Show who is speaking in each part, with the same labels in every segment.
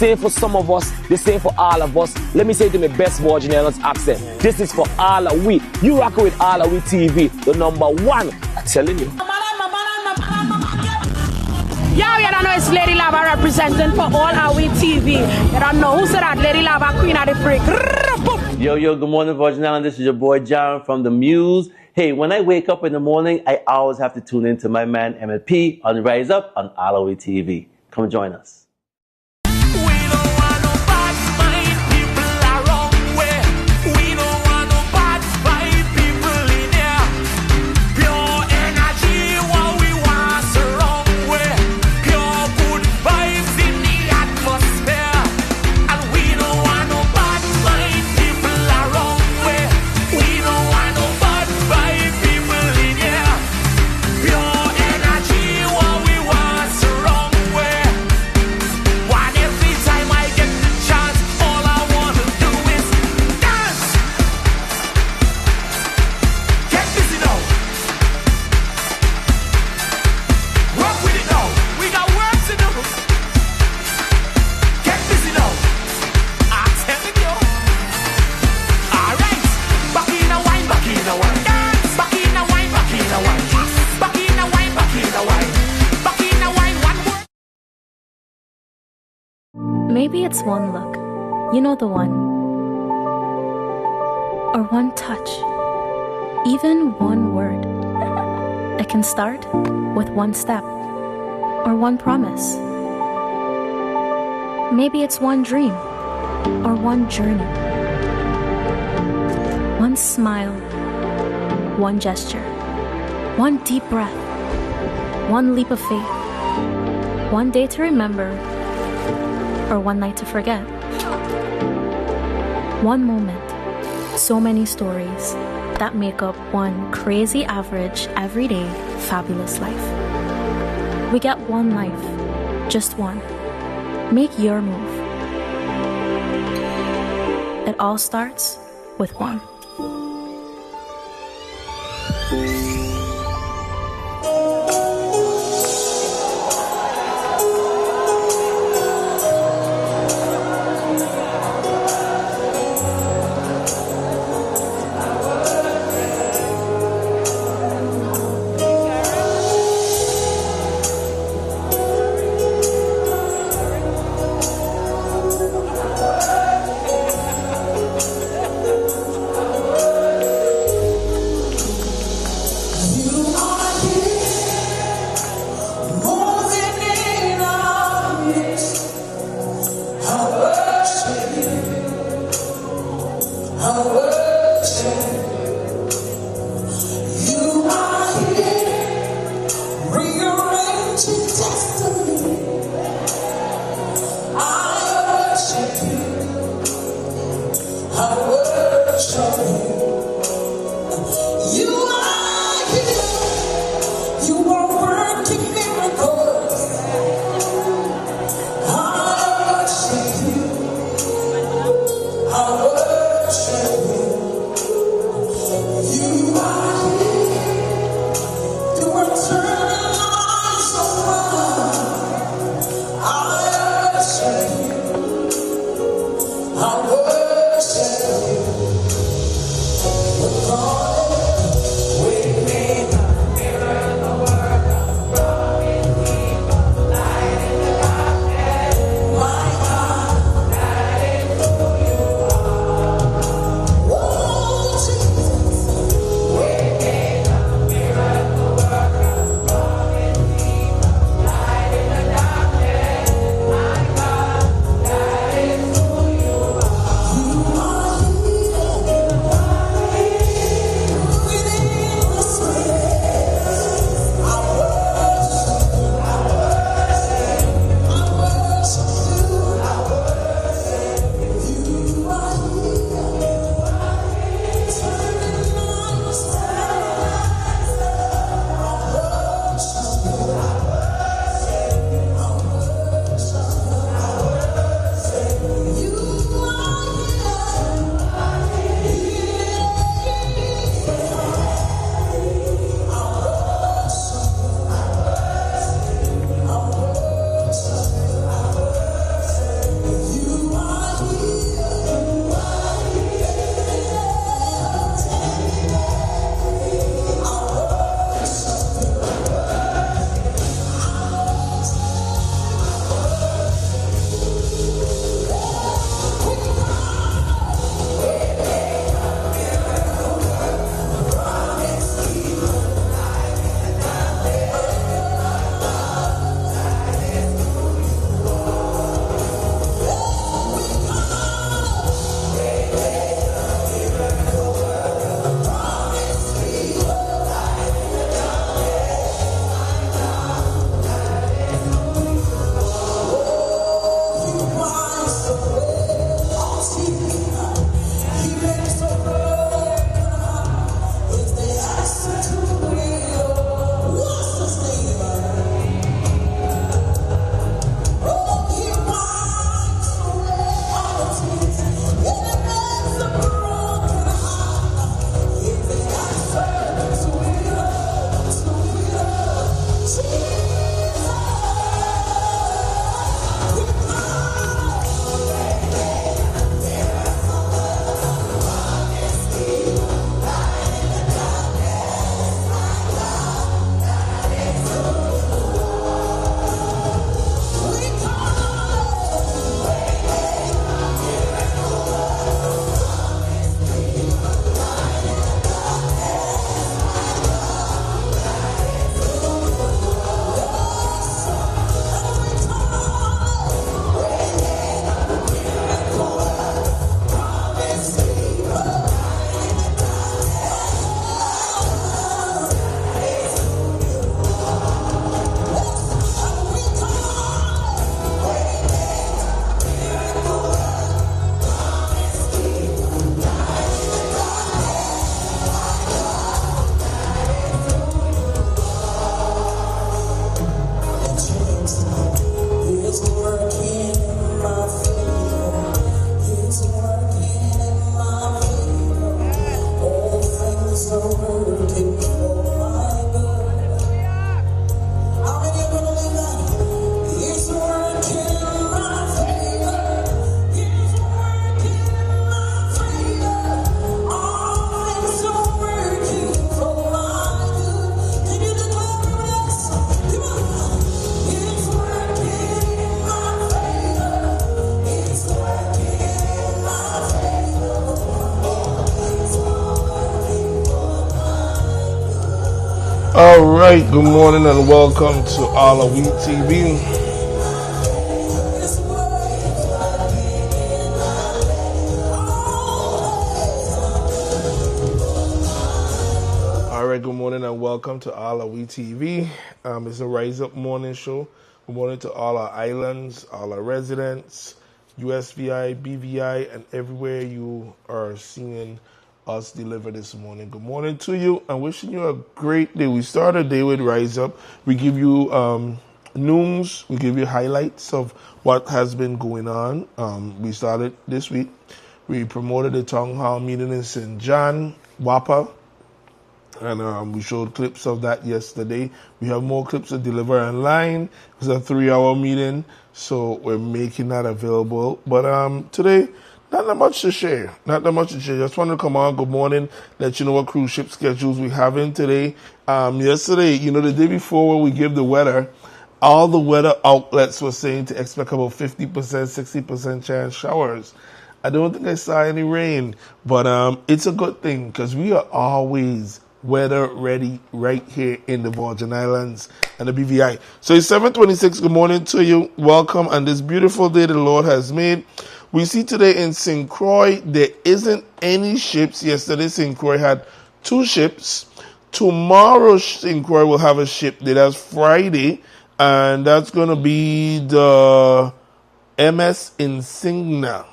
Speaker 1: same for some of us, the same for all of us. Let me say it in my best Virginian accent. This is for all of we. You rock with AllAhWeTV, the number one. I'm telling you.
Speaker 2: Yo, you don't know it's Lady Lava representing for AllAhWeTV. You don't know who said that Lady Lava, Queen of the Freak.
Speaker 3: Yo, good morning, Virgin Island. This is your boy, John from The Muse. Hey, when I wake up in the morning, I always have to tune in to my man, MLP, on Rise Up on AllAhWeTV. Come join us.
Speaker 4: Maybe it's one look, you know the one, or one touch, even one word. It can start with one step, or one promise. Maybe it's one dream, or one journey. One smile, one gesture, one deep breath, one leap of faith, one day to remember, or one night to forget. One moment, so many stories that make up one crazy average, everyday, fabulous life. We get one life, just one. Make your move. It all starts with one.
Speaker 5: All right, good morning and welcome to AllAhWeTV. All right, good morning and welcome to AllAhWeTV. It's a Rise Up morning show. Good morning to all our islands, all our residents, USVI, BVI, and everywhere you are seeing us deliver this morning. Good morning to you and wishing you a great day. We start a day with Rise Up. We give you news, we give you highlights of what has been going on. We started this week. We promoted the town hall meeting in St. John, WAPA, and we showed clips of that yesterday. We have more clips to deliver online. It was a 3-hour meeting, so we're making that available. But today, not that much to share. Just wanted to come on. Good morning. Let you know what cruise ship schedules we have in today. Yesterday, the day before when we give the weather, all the weather outlets were saying to expect about 50%, 60% chance showers. I don't think I saw any rain, but it's a good thing because we are always weather ready right here in the Virgin Islands and the BVI. So it's 7:26. Good morning to you. Welcome on this beautiful day the Lord has made. We see today in St. Croix, there isn't any ships. Yesterday, St. Croix had 2 ships. Tomorrow, St. Croix will have a ship. That's Friday, and that's going to be the MS Insignia.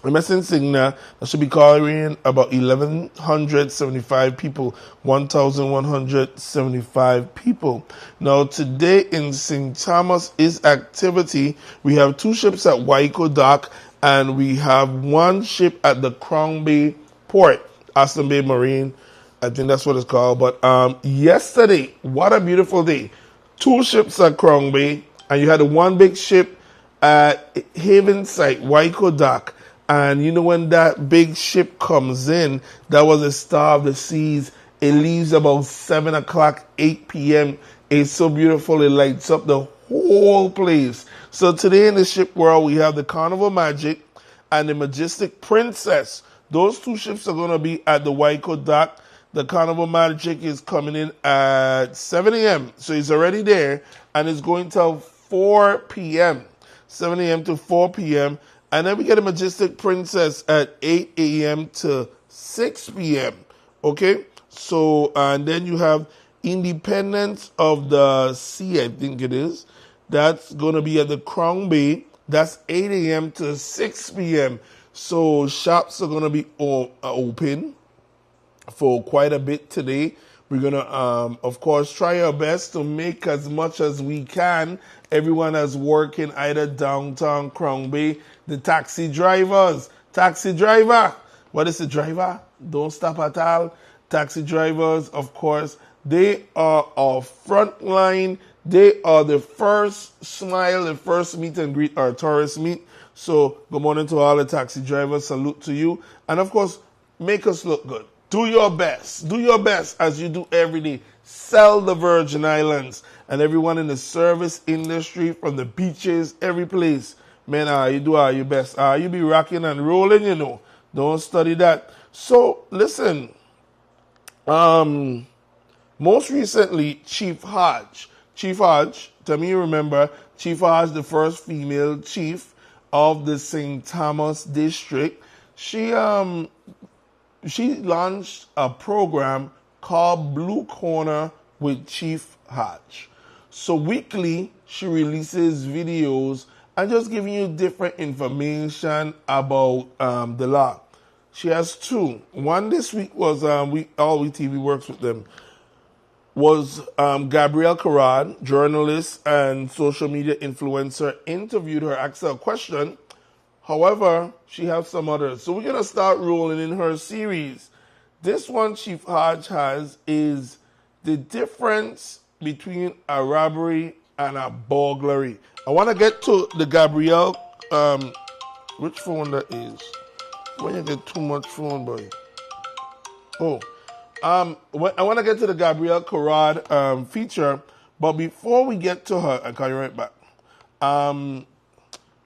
Speaker 5: That should be carrying about 1,175 people, 1,175 people. Now, today in St. Thomas is activity. We have 2 ships at Waiko Dock, and we have 1 ship at the Crown Bay Port, Aston Bay Marine. I think that's what it's called. But yesterday, what a beautiful day. 2 ships at Crown Bay, and you had 1 big ship at Haven Site, Waiko Dock. And when that big ship comes in, that was a Star of the Seas. It leaves about 7 o'clock, 8 p.m. It's so beautiful. It lights up the whole place. So today in the ship world, we have the Carnival Magic and the Majestic Princess. Those 2 ships are going to be at the Waiko Dock. The Carnival Magic is coming in at 7 a.m. So it's already there, and it's going till 4 p.m. 7 a.m. to 4 p.m. And then we get a Majestic Princess at 8 a.m. to 6 p.m. Okay? So, and then you have Independence of the Sea, I think it is. That's going to be at the Crown Bay. That's 8 a.m. to 6 p.m. So, shops are going to be open for quite a bit today. We're going to, of course, try our best to make as much as we can. Everyone that's working either downtown Crown Bay. The taxi drivers. Taxi driver. What is the driver? Don't stop at all. Taxi drivers, of course, they are our front line. They are the first smile, the first meet and greet our tourist meet. So good morning to all the taxi drivers. Salute to you. And, of course, make us look good. Do your best. Do your best as you do every day. Sell the Virgin Islands and everyone in the service industry, from the beaches, every place. Man, you do your best. You be rocking and rolling, Don't study that. So, listen. Most recently, Chief Hodge, tell me you remember, Chief Hodge, the first female chief of the St. Thomas district. She launched a program called Blue Corner with Chief Hodge. So weekly, she releases videos and just giving you different information about the law. She has 2. One this week was, AllAhWeTV works with them, was Gabrielle Carrad, journalist and social media influencer, interviewed her, asked her a question. However, she has some others. So we're going to start rolling in her series. This one Chief Hodge has is the difference between a robbery and a burglary. I want to get to the Gabrielle, which phone that is. When you get too much phone, boy. I want to get to the Gabrielle Carrad feature, but before we get to her, I'll call you right back.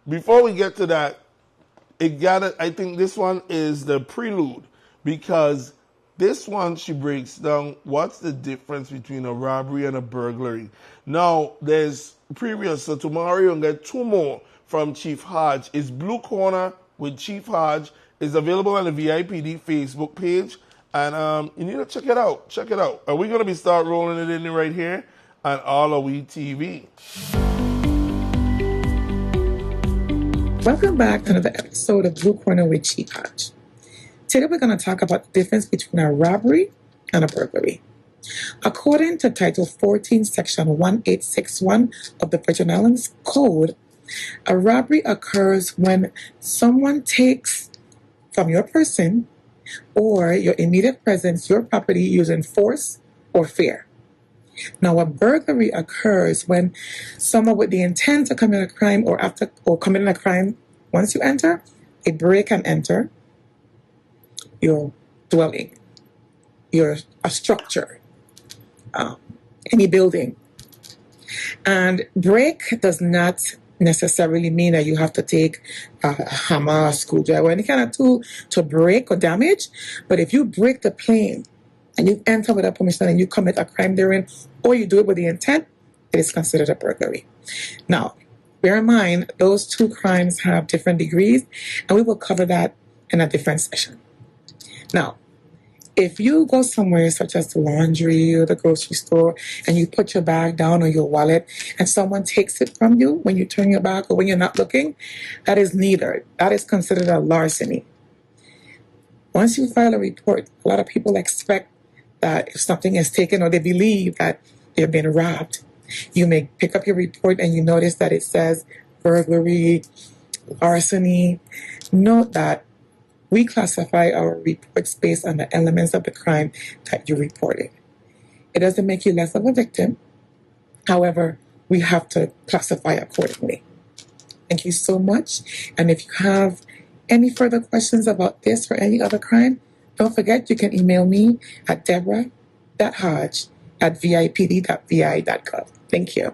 Speaker 5: Before we get to that, I think this one is the prelude, because This one, she breaks down what's the difference between a robbery and a burglary. Now, there's previous, so tomorrow you'll get 2 more from Chief Hodge. It's Blue Corner with Chief Hodge. It's available on the VIPD Facebook page. And you need to check it out. Check it out. And we're going to be start rolling it in right here on AllAhWeTV.
Speaker 6: Welcome back to another episode of Blue Corner with Chief Hodge. Today we're going to talk about the difference between a robbery and a burglary. According to Title 14, Section 1861 of the Virgin Islands Code, a robbery occurs when someone takes from your person or your immediate presence your property using force or fear. Now, a burglary occurs when someone with the intent to commit a crime or committing a crime, once you enter, they break and enter your dwelling, a structure, any building. And break does not necessarily mean that you have to take a hammer, a screwdriver, any kind of tool to break or damage. But if you break the plane and you enter without permission and you commit a crime therein, or you do it with the intent, it is considered a burglary. Now, bear in mind, those 2 crimes have different degrees, and we will cover that in a different session. Now, if you go somewhere such as the laundry or the grocery store and you put your bag down or your wallet and someone takes it from you when you turn your back or when you're not looking, that is neither. That is considered a larceny. Once you file a report, a lot of people expect that if something is taken or they believe that they've been robbed, you may pick up your report and you notice that it says burglary, larceny. Note that we classify our reports based on the elements of the crime that you reported. It doesn't make you less of a victim. However, we have to classify accordingly. Thank you so much. And if you have any further questions about this or any other crime, don't forget you can email me at deborah.hodge@vipd.vi.gov. Thank you.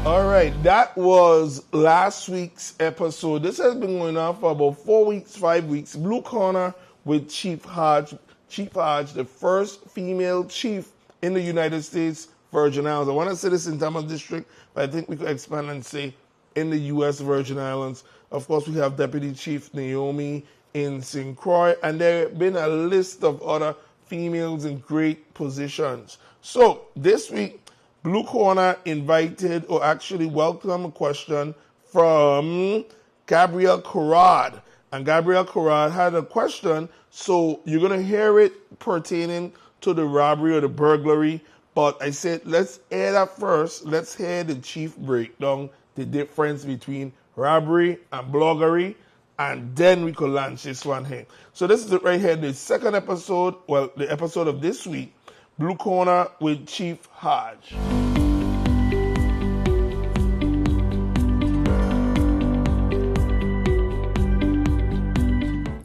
Speaker 5: All right, that was last week's episode. This has been going on for about 4 weeks, 5 weeks. Blue Corner with Chief Hodge. Chief Hodge, the first female chief in the United States Virgin Islands. I want to say this in Thomas District, but I think we could expand and say in the U.S. Virgin Islands. Of course, we have Deputy Chief Naomi in St. Croix, and there have been a list of other females in great positions. So this week, Blue Corner invited, or actually welcomed, a question from Gabrielle Corrad. And Gabrielle Corrad had a question, so you're going to hear it pertaining to the robbery or the burglary. But I said, let's hear that first. Let's hear the chief break down the difference between robbery and burglary, and then we could launch this one here. So this is it right here, the second episode, well, the episode of this week, Blue Corner with Chief Hodge.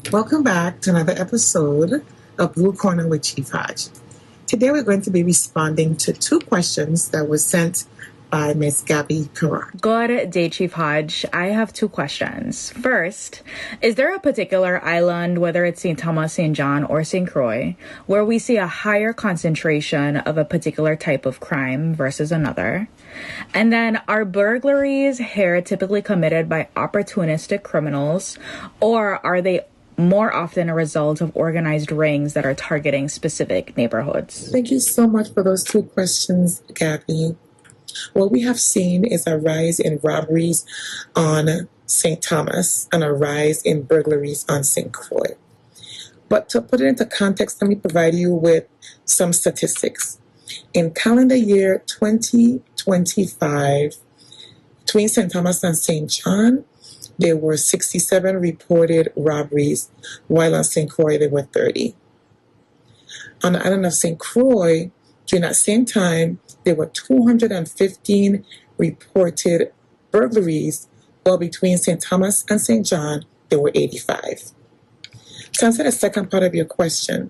Speaker 6: Welcome back to another episode of Blue Corner with Chief Hodge. Today we're going to be responding to 2 questions that were sent by Ms. Gabby Carrard.
Speaker 7: Good day, Chief Hodge. I have 2 questions. First, is there a particular island, whether it's St. Thomas, St. John, or St. Croix, where we see a higher concentration of a particular type of crime versus another? And then, are burglaries here typically committed by opportunistic criminals, or are they more often a result of organized rings that are targeting specific neighborhoods?
Speaker 6: Thank you so much for those 2 questions, Gabby. What we have seen is a rise in robberies on St. Thomas and a rise in burglaries on St. Croix. But to put it into context, let me provide you with some statistics. In calendar year 2025, between St. Thomas and St. John, there were 67 reported robberies, while on St. Croix there were 30. On the island of St. Croix, during that same time, there were 215 reported burglaries, while between St. Thomas and St. John, there were 85. To answer the second part of your question,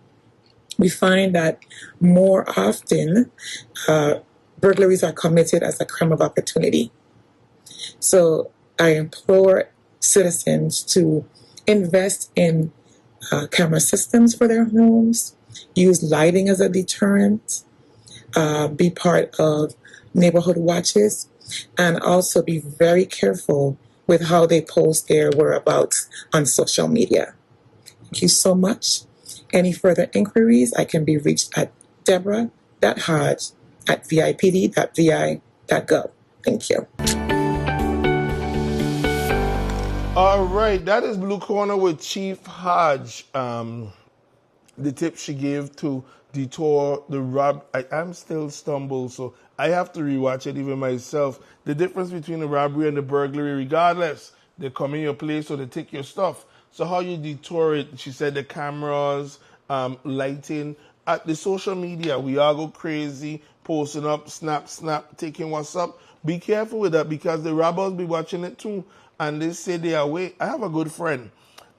Speaker 6: we find that more often burglaries are committed as a crime of opportunity. So I implore citizens to invest in camera systems for their homes, use lighting as a deterrent, be part of neighborhood watches, and also be very careful with how they post their whereabouts on social media. Thank you so much. Any further inquiries, I can be reached at deborah.hodge@vipd.vi.gov. Thank you.
Speaker 5: All right, that is Blue Corner with Chief Hodge. The tip she gave to detour the I'm still stumbled, so I have to rewatch it even myself. The difference between the robbery and the burglary, regardless, they come in your place or they take your stuff. So how you detour it, she said the cameras, lighting. At the social media, we all go crazy, posting up, snap, taking what's up. Be careful with that because the robbers be watching it too. And they say they are away. I have a good friend.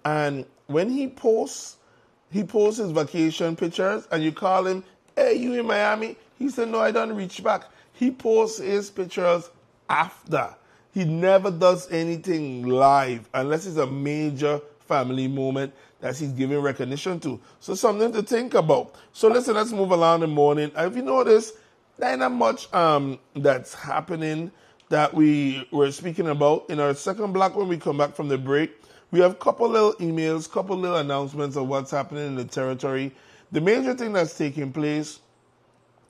Speaker 5: And when he posts his vacation pictures and you call him, hey, you in Miami? He said, no, I don't reach back. He posts his pictures after. He never does anything live unless it's a major family moment that he's giving recognition to. So something to think about. So listen, let's move along the morning. Have you noticed there ain't not much that's happening that we were speaking about in our second block when we come back from the break? We have a couple little emails, couple little announcements of what's happening in the territory. The major thing that's taking place,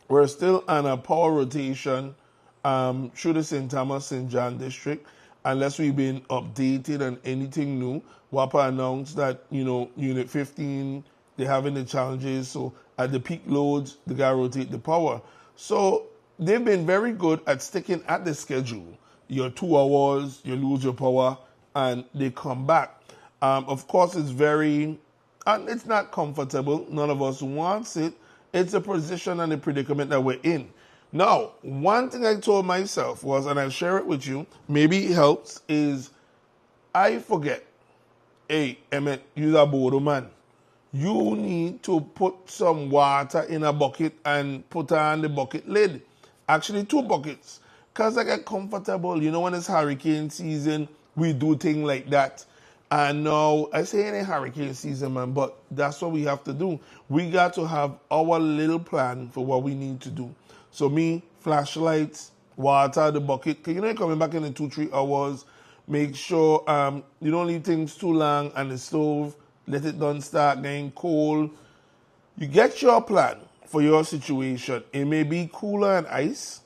Speaker 5: we're still on a power rotation through the St. Thomas, St. John district, unless we've been updated on anything new. WAPA announced that, Unit 15, they're having the challenges. So at the peak loads, they got to rotate the power. So they've been very good at sticking at the schedule. Your 2 hours, you lose your power, and they come back. Of course, it's not comfortable. None of us wants it. It's a position and a predicament that we're in. Now, one thing I told myself was, and I'll share it with you, maybe it helps, is I forget, hey, Emmett, you're a Bodo man. You need to put some water in a bucket and put on the bucket lid. Actually, 2 buckets. Because I get comfortable. When it's hurricane season, we do things like that. And now, I say it ain't hurricane season, man, but that's what we have to do. We got to have our little plan for what we need to do. So me, flashlights, water, the bucket. Because you're coming back in 2-3 hours. Make sure you don't leave things too long on the stove. Let it don't start getting cold. You get your plan for your situation. It may be cooler and ice.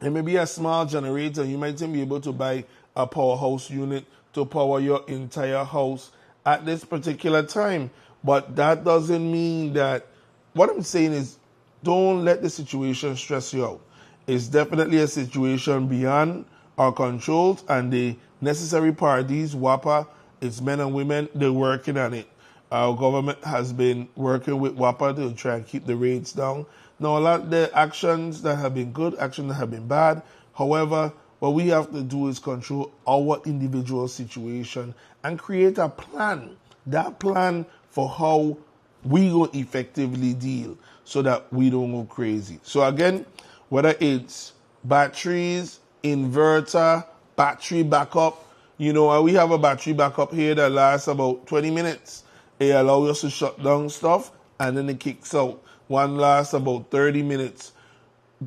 Speaker 5: It may be a small generator. You might even be able to buy a powerhouse unit to power your entire house at this particular time. But that doesn't mean that, what I'm saying is, don't let the situation stress you out. It's definitely a situation beyond our controls, and the necessary parties, WAPA, it's men and women, they're working on it. Our government has been working with WAPA to try and keep the rates down. Now, a lot of the actions that have been good, actions that have been bad. However, what we have to do is control our individual situation and create a plan. That plan for how we will effectively deal so that we don't go crazy. So again, whether it's batteries, inverter, battery backup, we have a battery backup here that lasts about 20 minutes. It allows us to shut down stuff and then it kicks out. One lasts about 30 minutes.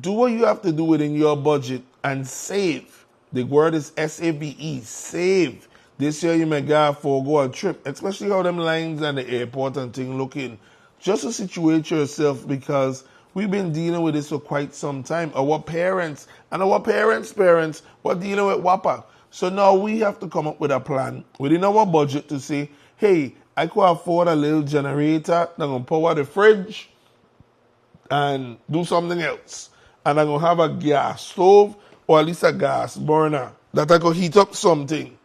Speaker 5: Do what you have to do within your budget and save. The word is SAVE, save. This year you may forego a trip, especially how them lines and the airport and thing looking. Just to situate yourself, because we've been dealing with this for quite some time. Our parents and our parents' parents were dealing with WAPA. So now we have to come up with a plan within our budget to say, hey, I could afford a little generator that's going to power the fridge and do something else. And I'm going to have a gas stove or at least a gas burner that I could heat up something,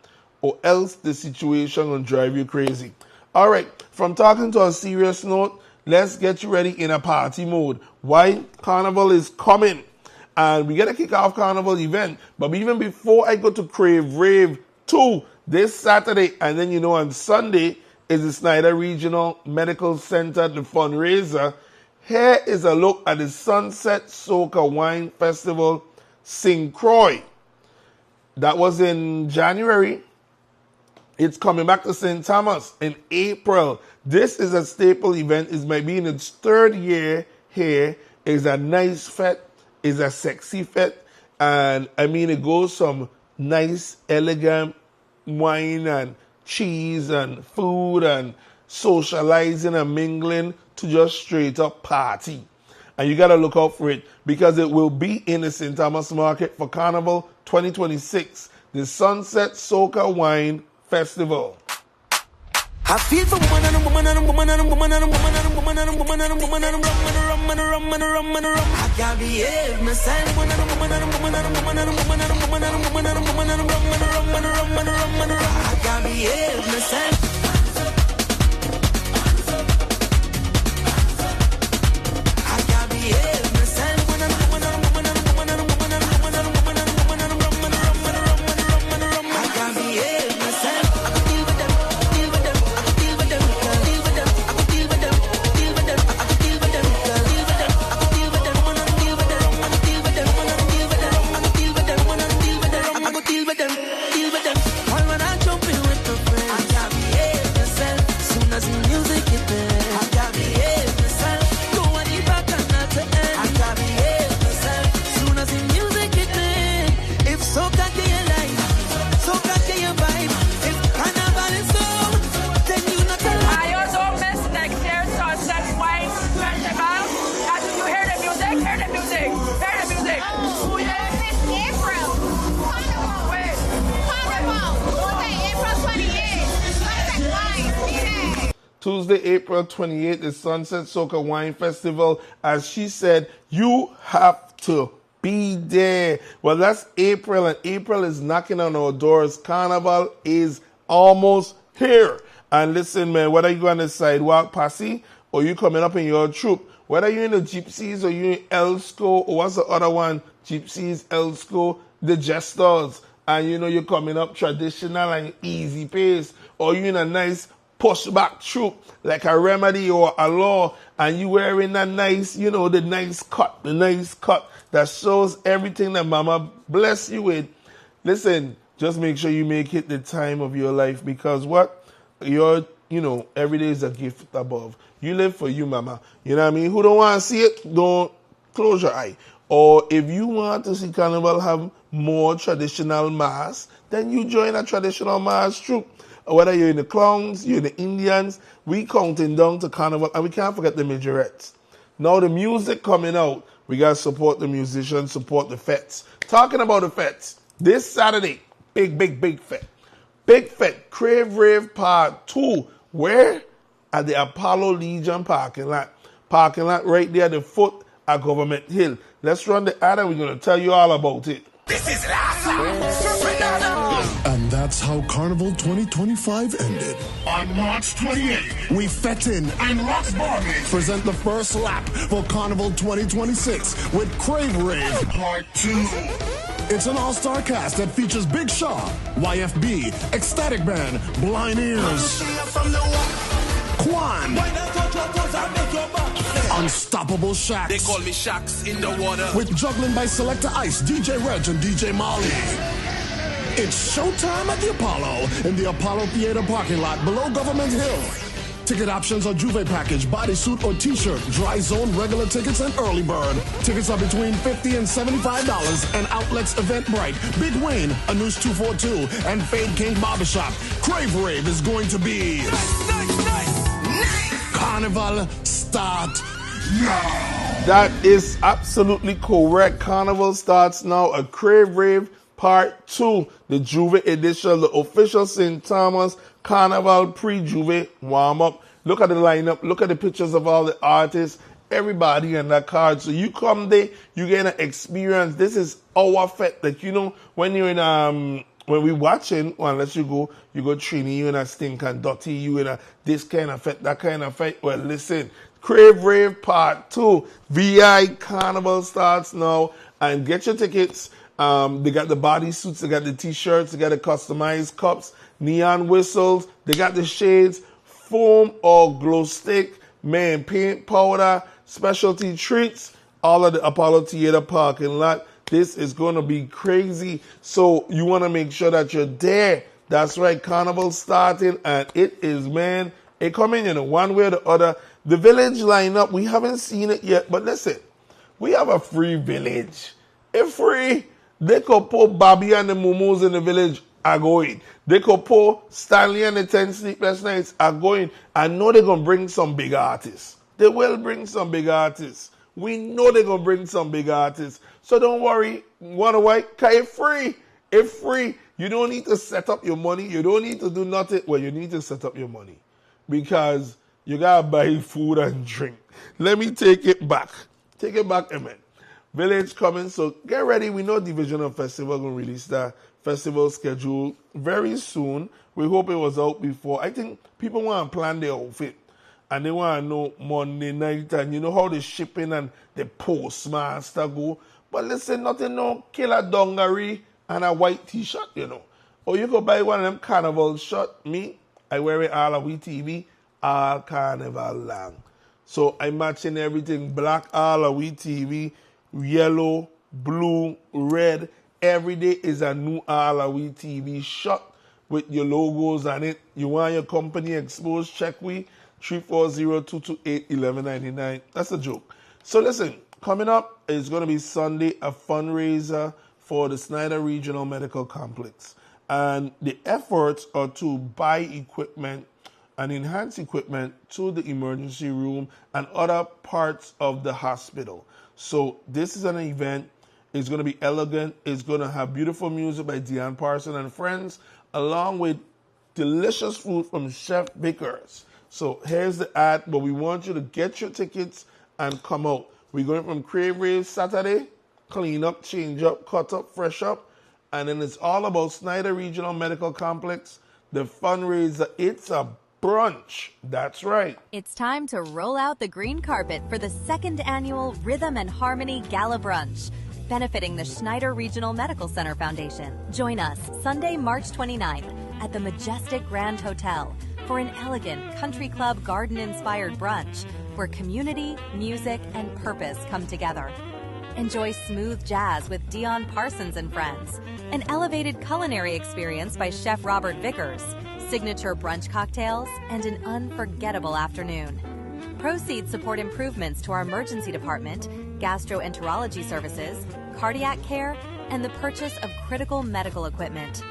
Speaker 5: or else the situation will drive you crazy. All right, from talking to a serious note, let's get you ready in a party mode. Why? Carnival is coming. And we got to kick off Carnival event. But even before I go to Crave Rave 2 this Saturday, and then on Sunday is the Snyder Regional Medical Center, the fundraiser. Here is a look at the Sunset Soca Wine Festival, St. Croix. That was in January. It's coming back to St. Thomas in April. This is a staple event. It might be in its 3rd year here. It's a nice fete. It's a sexy fete. And I mean, it goes some nice, elegant wine and cheese and food and socializing and mingling to just straight up party. And you got to look out for it because it will be in the St. Thomas Market for Carnival 2026, the Sunset Soca Wine Festival.
Speaker 8: I feel for woman and woman and woman and woman and woman and woman and woman and woman and rum. I can't behave myself. Woman and woman and woman and woman and woman and woman and woman and woman and rum. I can't behave myself.
Speaker 5: Tuesday, April 28th, the Sunset Soca Wine Festival. As she said, you have to be there. Well, that's April, and April is knocking on our doors. Carnival is almost here. And listen, man, whether you go on the sidewalk posse or you coming up in your troop, whether you're in the Gypsies or you're in Elsco, or what's the other one? Gypsies, Elsco, the Jesters. And you know you're coming up traditional and easy pace, or you're in a nice pushback troop like a Remedy or a Law, and you wearing a nice, you know, the nice cut that shows everything that Mama bless you with. Listen, just make sure you make it the time of your life, because what? Every day is a gift above. You live for you, Mama. You know what I mean? Who don't want to see it, don't close your eye. Or if you want to see Carnival have more traditional mass, then you join a traditional mass troop. Whether you're in the clowns, you're in the Indians, we counting down to Carnival, and we can't forget the majorettes. Now the music coming out, we got to support the musicians, support the fetes. Talking about the fetes, this Saturday, big fete. Big fete, Crave Rave Part 2. Where? At the Apollo Legion parking lot. Parking lot right there at the foot at Government Hill. Let's run the ad and we're going to tell you all about it.
Speaker 8: This is last.
Speaker 9: And that's how Carnival 2025 ended.
Speaker 10: On March 28th,
Speaker 9: We Fettin'
Speaker 10: and Roxbury
Speaker 9: present the first lap for Carnival 2026 with Crave Rave
Speaker 10: Part 2.
Speaker 9: It's an all-star cast that features Big Shaw, YFB, Ecstatic Band, Blind Ears, Quan, Unstoppable Shacks.
Speaker 8: They call me Shacks in the water.
Speaker 9: With juggling by Selector Ice, DJ Reg, and DJ Molly. It's showtime at the Apollo in the Apollo Theater parking lot below Government Hill. Ticket options are Juve package, bodysuit or t-shirt, dry zone, regular tickets, and early bird. Tickets are between $50 and $75, and outlets Eventbrite, Big Wayne, Anoush 242, and Fade King Barbershop. Crave Rave is going to be Carnival start now.
Speaker 5: That is absolutely correct. Carnival starts now. A Crave Rave Part 2, the Juve edition, the official St. Thomas Carnival pre-Juve warm-up. Look at the lineup. Look at the pictures of all the artists, everybody on that card. So you come there, you get an experience. This is our fete. Like, you know, when you're in, when we watching, well, unless you go Trini, you in a stink and dirty, you in a this kind of fete, that kind of fete. Well, listen, Crave Rave Part 2, VI Carnival starts now, and get your tickets. They got the bodysuits, they got the t-shirts, they got the customized cups, neon whistles, they got the shades, foam or glow stick, man, paint powder, specialty treats, all of the Apollo Theater parking lot. This is going to be crazy. So you want to make sure that you're there That's right, Carnival starting, and it is, man, it coming, one way or the other. The village lineup, we haven't seen it yet, but listen, we have a free village. It's free. They could put Bobby and the Momos in the village are going. They could put Stanley and the 10 Sleepless Nights are going. I know they're going to bring some big artists. They will bring some big artists. We know they're going to bring some big artists. So don't worry. Wonder why? Because it's free. It's free. You don't need to set up your money. You don't need to do nothing. Well, you need to set up your money because you got to buy food and drink. Let me take it back. Take it back, amen. Village coming, so get ready. We know Divisional Festival going to release that festival schedule very soon. We hope it was out before. I think people want to plan their outfit and they want to know Monday night and you know how the shipping and the postmaster go. But listen, nothing no killer dungaree and a white t-shirt, Or you could buy one of them carnival shirts. Me, I wear it AllAhWeTV, all carnival long. So I'm matching everything black, AllAhWeTV, yellow, blue, red. Every day is a new AllAhWeTV shirt with your logos on it. You want your company exposed? Check we 340-228-1199. That's a joke. So listen, coming up is going to be Sunday, a fundraiser for the Snyder Regional Medical Complex. And the efforts are to buy equipment and enhance equipment to the emergency room and other parts of the hospital. So this is an event. It's going to be elegant. It's going to have beautiful music by Deanne Parson and friends, along with delicious food from Chef Vickers. So here's the ad, but we want you to get your tickets and come out. We're going from Crave Rave Saturday, clean up, change up, cut up, fresh up, and then it's all about Snyder Regional Medical Complex, the fundraiser. It's a brunch. That's right.
Speaker 11: It's time to roll out the green carpet for the second annual Rhythm and Harmony Gala Brunch, benefiting the Schneider Regional Medical Center Foundation. Join us Sunday, March 29th at the Majestic Grand Hotel for an elegant country club garden-inspired brunch where community, music, and purpose come together. Enjoy smooth jazz with Dion Parsons and friends, an elevated culinary experience by Chef Robert Vickers, signature brunch cocktails, and an unforgettable afternoon. Proceeds support improvements to our emergency department, gastroenterology services, cardiac care, and the purchase of critical medical equipment.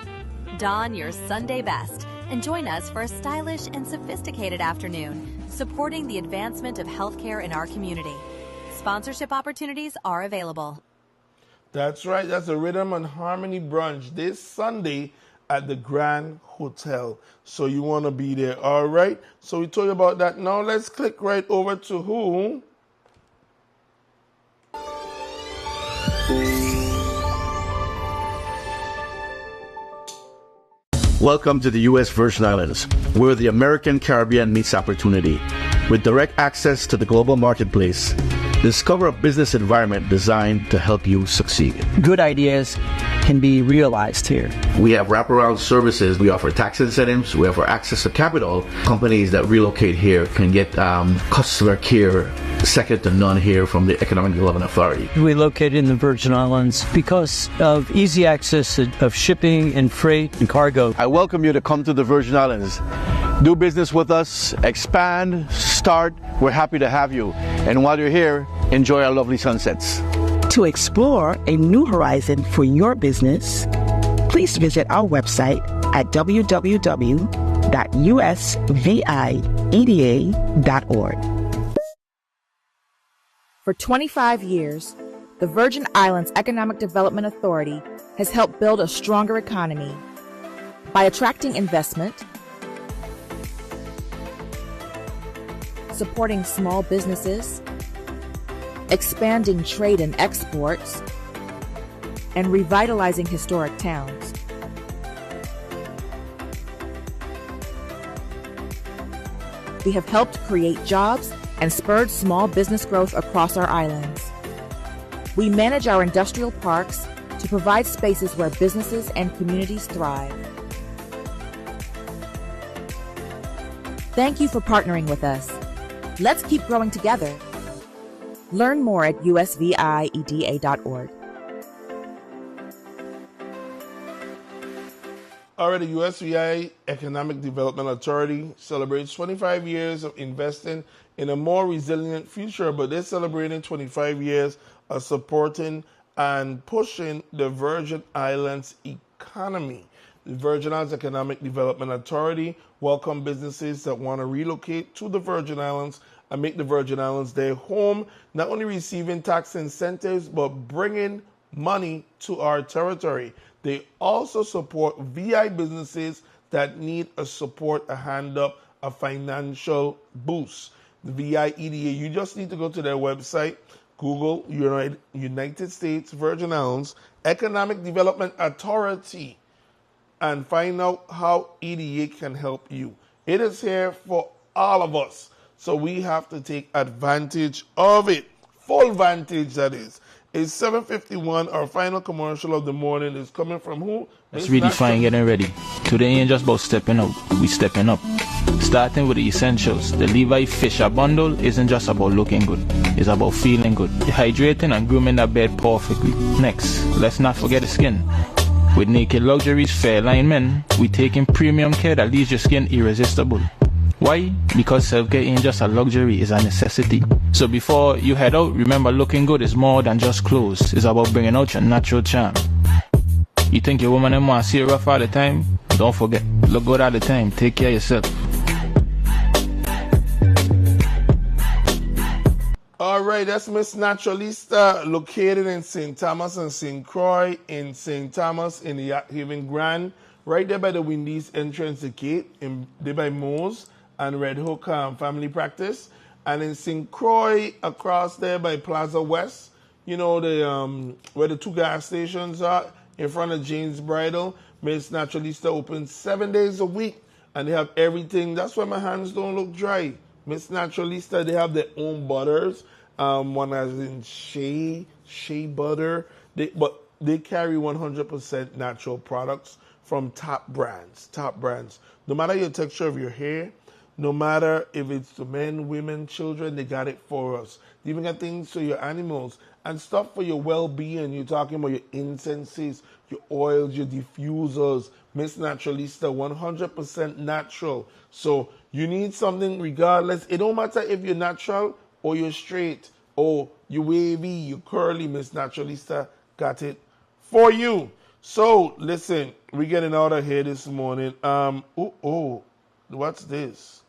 Speaker 11: Don your Sunday best and join us for a stylish and sophisticated afternoon, supporting the advancement of healthcare in our community. Sponsorship opportunities are available.
Speaker 5: That's right. That's a Rhythm and Harmony brunch this Sunday at the Grand Hotel. So you want to be there, all right? So we told you about that. Now let's click right over to who?
Speaker 12: Welcome to the U.S. Virgin Islands, where the American Caribbean meets opportunity. With direct access to the global marketplace, discover a business environment designed to help you succeed.
Speaker 13: Good ideas can be realized here.
Speaker 12: We have wraparound services. We offer tax incentives. We offer access to capital. Companies that relocate here can get customer care second to none here from the Economic Development Authority.
Speaker 13: We located in the Virgin Islands because of easy access of shipping and freight and cargo.
Speaker 12: I welcome you to come to the Virgin Islands. Do business with us, expand, start. We're happy to have you. And while you're here, enjoy our lovely sunsets.
Speaker 14: To explore a new horizon for your business, please visit our website at www.usvieda.org.
Speaker 15: For 25 years, the Virgin Islands Economic Development Authority has helped build a stronger economy by attracting investment, supporting small businesses, expanding trade and exports, and revitalizing historic towns. We have helped create jobs and spurred small business growth across our islands. We manage our industrial parks to provide spaces where businesses and communities thrive. Thank you for partnering with us. Let's keep growing together. Learn more at usvieda.org.
Speaker 5: All right, the USVI Economic Development Authority celebrates 25 years of investing in a more resilient future, but they're celebrating 25 years of supporting and pushing the Virgin Islands economy. The Virgin Islands Economic Development Authority welcome businesses that want to relocate to the Virgin Islands and make the Virgin Islands their home, not only receiving tax incentives, but bringing money to our territory. They also support VI businesses that need a support, a hand up, a financial boost. The VI EDA, you just need to go to their website, Google United States Virgin Islands Economic Development Authority, and find out how EDA can help you. It is here for all of us, so we have to take advantage of it. Full advantage, that is. It's 7:51. Our final commercial of the morning is coming from who?
Speaker 16: Let's redefine getting ready. Today ain't just about stepping out, we stepping up. Starting with the essentials, the Levi Fisher bundle isn't just about looking good, it's about feeling good. Hydrating and grooming that bed perfectly. Next, let's not forget the skin. With Naked Luxuries Fairline Men, we taking premium care that leaves your skin irresistible. Why? Because self-care ain't just a luxury, it's a necessity. So before you head out, remember looking good is more than just clothes. It's about bringing out your natural charm. You think your woman and want to see you rough all the time? Don't forget, look good all the time. Take care of yourself.
Speaker 5: All right, that's Miss Naturalista, located in St. Thomas and St. Croix, in St. Thomas in the Yacht Haven Grand, right there by the Windies entrance gate, there by Moe's and Red Hook Family Practice, and in St. Croix across there by Plaza West, you know, the where the two gas stations are in front of Jane's Bridal. Miss Naturalista opens 7 days a week, and they have everything. That's why my hands don't look dry. Miss Naturalista, they have their own butters. One as in shea butter. But they carry 100% natural products from top brands. No matter your texture of your hair, no matter if it's the men, women, children, they got it for us. They even got things for your animals and stuff for your well-being. You're talking about your incenses, your oils, your diffusers. Miss Naturalista, 100% natural. So you need something regardless. It don't matter if you're natural or you're straight or you wavy, you curly. Miss Naturalista got it for you. So listen, we're getting out of here this morning. What's this?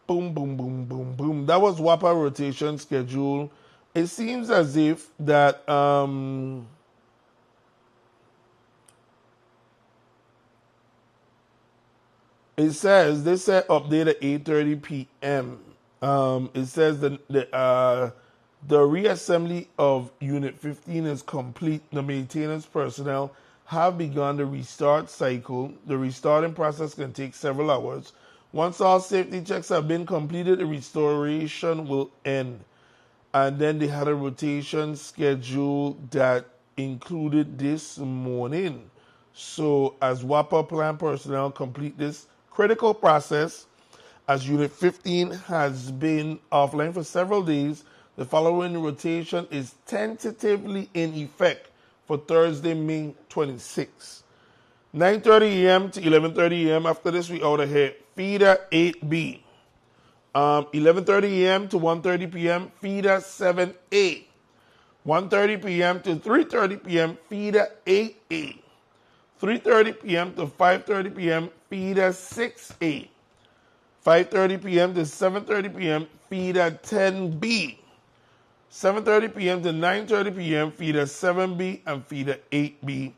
Speaker 5: Boom, boom, boom, boom, boom. That was WAPA rotation schedule. It seems as if that it says they said update at 8:30 p.m. It says the reassembly of Unit 15 is complete. The maintenance personnel have begun the restart cycle. The restarting process can take several hours. Once all safety checks have been completed, the restoration will end. And then they had a rotation schedule that included this morning. So as WAPA plant personnel complete this critical process, as Unit 15 has been offline for several days, the following rotation is tentatively in effect for Thursday, May 26. 9:30 a.m. to 11:30 a.m. After this, we out of here. Feeder 8B. 11:30 a.m. to 1:30 p.m. Feeder 7A. 1:30 p.m. to 3:30 p.m. Feeder 8A. 3:30 p.m. to 5:30 p.m. Feeder 6A. 5:30 p.m. to 7:30 p.m. Feeder 10B. 7:30 p.m. to 9:30 p.m. Feeder 7B and Feeder 8B.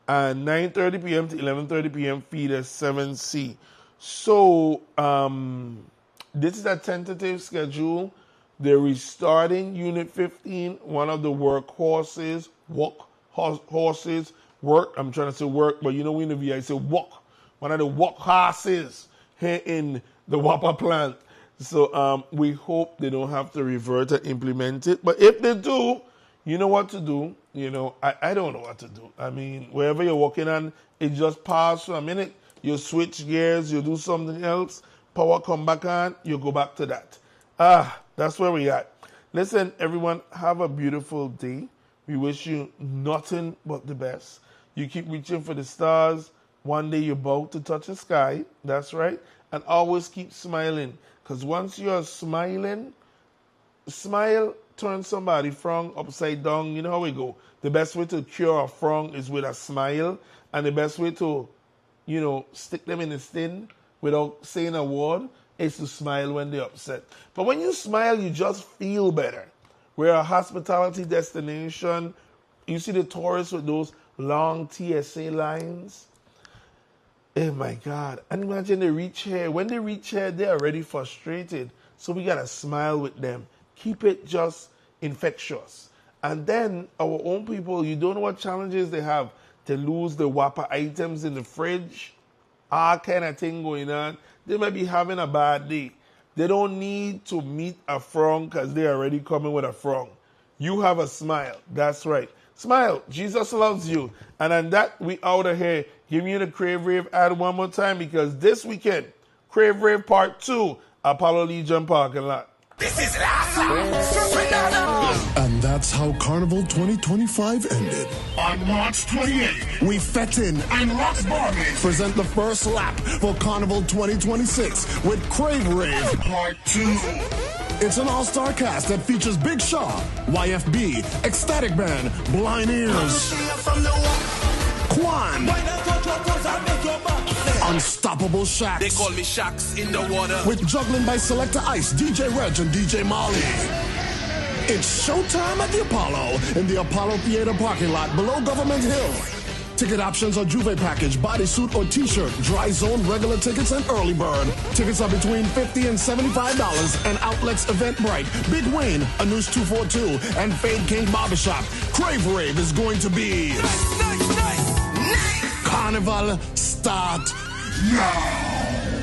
Speaker 5: And 9:30 p.m. to 11:30 p.m. Feeder 7C. So this is a tentative schedule. They're restarting Unit 15, one of the workhorses, I'm trying to say work, but you know we in the VI say walk. One of the workhorses here in the WAPA plant. So we hope they don't have to revert and implement it. But if they do, you know what to do. You know, I don't know what to do. I mean, wherever you're working on, it just paused for a minute. You switch gears, you do something else, power come back on, you go back to that. That's where we at. Listen, everyone, have a beautiful day. We wish you nothing but the best. You keep reaching for the stars. One day you're about to touch the sky. That's right. And always keep smiling. Because once you're smiling, smile turns somebody frown upside down. You know how we go. The best way to cure a frown is with a smile. And the best way to, stick them in the skin without saying a word is to smile when they're upset. But when you smile, you just feel better. We're a hospitality destination. You see the tourists with those long TSA lines? Oh my God. And imagine they reach here. When they reach here, they're already frustrated. So we got to smile with them. Keep it just infectious. And then our own people, you don't know what challenges they have to lose the Whopper items in the fridge. All kind of thing going on. They might be having a bad day. They don't need to meet a frown because they're already coming with a frown. You have a smile. That's right. Smile. Jesus loves you. And on that, we out of here. Give me the Crave Rave ad one more time because this weekend, Crave Rave Part 2, Apollo Legion parking lot.
Speaker 10: This is last.
Speaker 9: And that's how Carnival 2025 ended.
Speaker 10: On March 28th,
Speaker 9: We Fettin'
Speaker 10: and Rock's Bargain
Speaker 9: present the first lap for Carnival 2026 with Crave Rave
Speaker 10: Part 2.
Speaker 9: It's an all-star cast that features Big Shaw, YFB, Ecstatic Band, Blind Ears, Quan, Unstoppable Shacks.
Speaker 17: They call me Shacks in the water.
Speaker 9: With juggling by Selector Ice, DJ Reg, and DJ Molly. It's showtime at the Apollo in the Apollo Theater parking lot below Government Hill. Ticket options are Juve package, bodysuit or t-shirt, dry zone, regular tickets, and early bird. Tickets are between $50 and $75, and outlets Eventbrite, Big Wayne, A News 242, and Fade King Barbershop. Crave Rave is going to be Carnival start now.